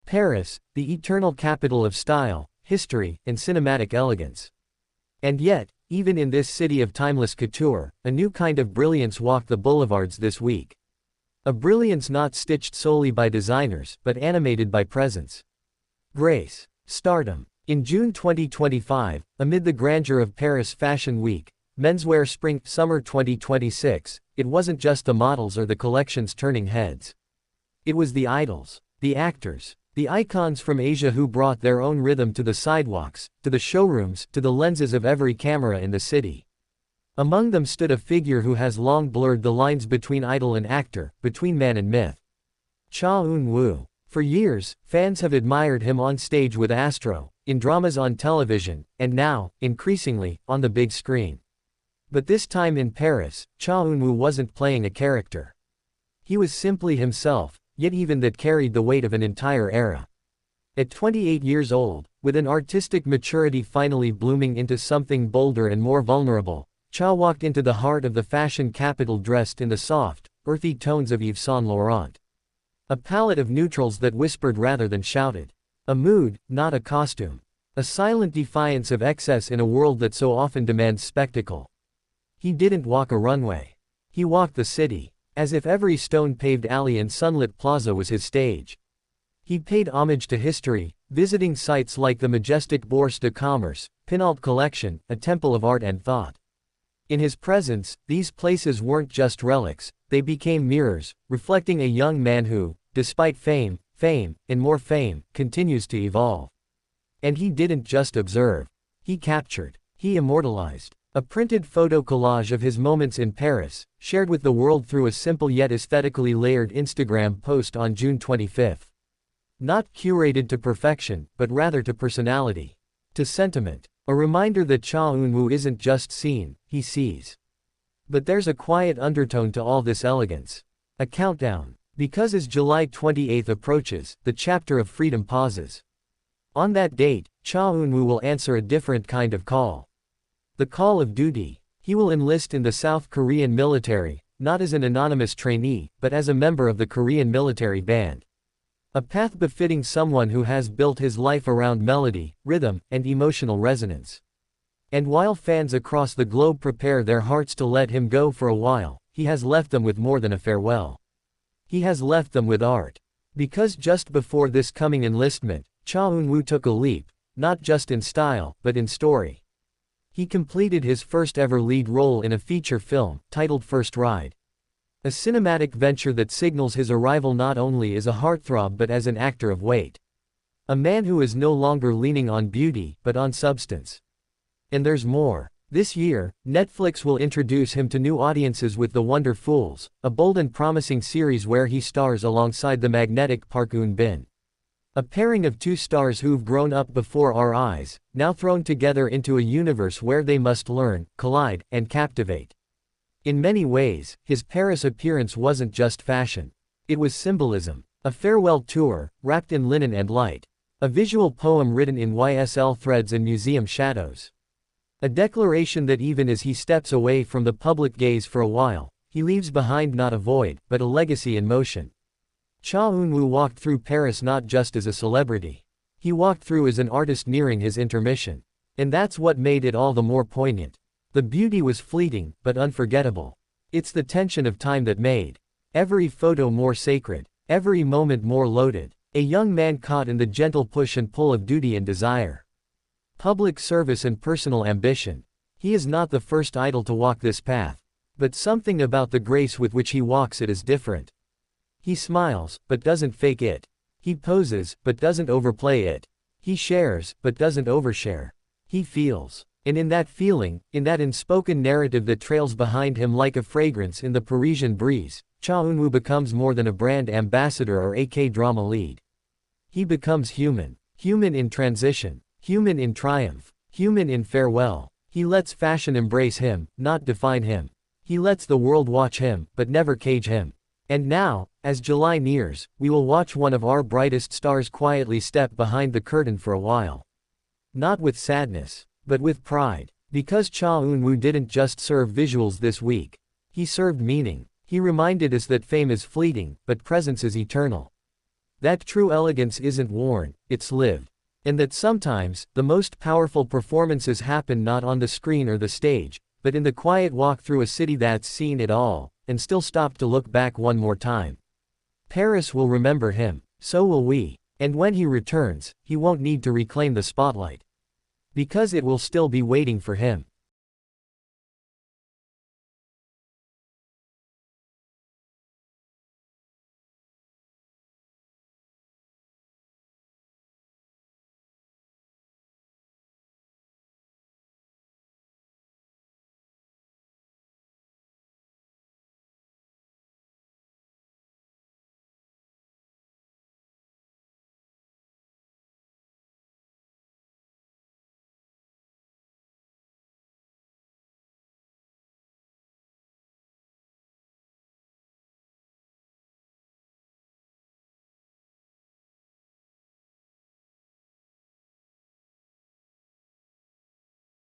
Paris, the eternal capital of style, history, and cinematic elegance. And yet, even in this city of timeless couture, a new kind of brilliance walked the boulevards this week. A brilliance not stitched solely by designers, but animated by presence, grace, stardom. In June 2025, amid the grandeur of Paris Fashion Week, Menswear Spring/Summer 2026, it wasn't just the models or the collections turning heads. It was the idols, the actors, the icons from Asia who brought their own rhythm to the sidewalks, to the showrooms, to the lenses of every camera in the city. Among them stood a figure who has long blurred the lines between idol and actor, between man and myth. Cha Eun-woo. For years, fans have admired him on stage with ASTRO, in dramas on television, and now, increasingly, on the big screen. But this time in Paris, Cha Eun-woo wasn't playing a character. He was simply himself, yet even that carried the weight of an entire era. At 28 years old, with an artistic maturity finally blooming into something bolder and more vulnerable, Cha walked into the heart of the fashion capital dressed in the soft, earthy tones of Yves Saint Laurent. A palette of neutrals that whispered rather than shouted. A mood, not a costume. A silent defiance of excess in a world that so often demands spectacle. He didn't walk a runway. He walked the city, as if every stone-paved alley and sunlit plaza was his stage. He paid homage to history, visiting sites like the majestic Bourse de Commerce, Pinault Collection, a temple of art and thought. In his presence, these places weren't just relics, they became mirrors, reflecting a young man who, despite fame, and more fame, continues to evolve. And he didn't just observe. He captured. He immortalized. A printed photo collage of his moments in Paris, shared with the world through a simple yet aesthetically layered Instagram post on June 25. Not curated to perfection, but rather to personality. To sentiment. A reminder that Cha Eun-woo isn't just seen, he sees. But there's a quiet undertone to all this elegance. A countdown. Because as July 28 approaches, the chapter of freedom pauses. On that date, Cha Eun-woo will answer a different kind of call. The call of duty. He will enlist in the South Korean military, not as an anonymous trainee, but as a member of the Korean military band. A path befitting someone who has built his life around melody, rhythm, and emotional resonance. And while fans across the globe prepare their hearts to let him go for a while, he has left them with more than a farewell. He has left them with art. Because just before this coming enlistment, Cha Eun-woo took a leap, not just in style, but in story. He completed his first ever lead role in a feature film, titled First Ride. A cinematic venture that signals his arrival not only as a heartthrob but as an actor of weight. A man who is no longer leaning on beauty, but on substance. And there's more. This year, Netflix will introduce him to new audiences with The Wonder Fools, a bold and promising series where he stars alongside the magnetic Park Eun-bin. A pairing of two stars who've grown up before our eyes, now thrown together into a universe where they must learn, collide, and captivate. In many ways, his Paris appearance wasn't just fashion. It was symbolism. A farewell tour, wrapped in linen and light. A visual poem written in YSL threads and museum shadows. A declaration that even as he steps away from the public gaze for a while, he leaves behind not a void, but a legacy in motion. Cha Eun-woo walked through Paris not just as a celebrity. He walked through as an artist nearing his intermission. And that's what made it all the more poignant. The beauty was fleeting, but unforgettable. It's the tension of time that made every photo more sacred, every moment more loaded. A young man caught in the gentle push and pull of duty and desire. Public service and personal ambition. He is not the first idol to walk this path. But something about the grace with which he walks it is different. He smiles, but doesn't fake it. He poses, but doesn't overplay it. He shares, but doesn't overshare. He feels. And in that feeling, in that unspoken narrative that trails behind him like a fragrance in the Parisian breeze, Cha Eun-woo becomes more than a brand ambassador or a K-drama lead. He becomes human. Human in transition. Human in triumph. Human in farewell. He lets fashion embrace him, not define him. He lets the world watch him, but never cage him. And now, as July nears, we will watch one of our brightest stars quietly step behind the curtain for a while. Not with sadness, but with pride. Because Cha Eun-woo didn't just serve visuals this week. He served meaning. He reminded us that fame is fleeting, but presence is eternal. that true elegance isn't worn, it's lived. And that sometimes, the most powerful performances happen not on the screen or the stage, but in the quiet walk through a city that's seen it all, and still stopped to look back one more time. Paris will remember him, so will we. And when he returns, he won't need to reclaim the spotlight. Because it will still be waiting for him.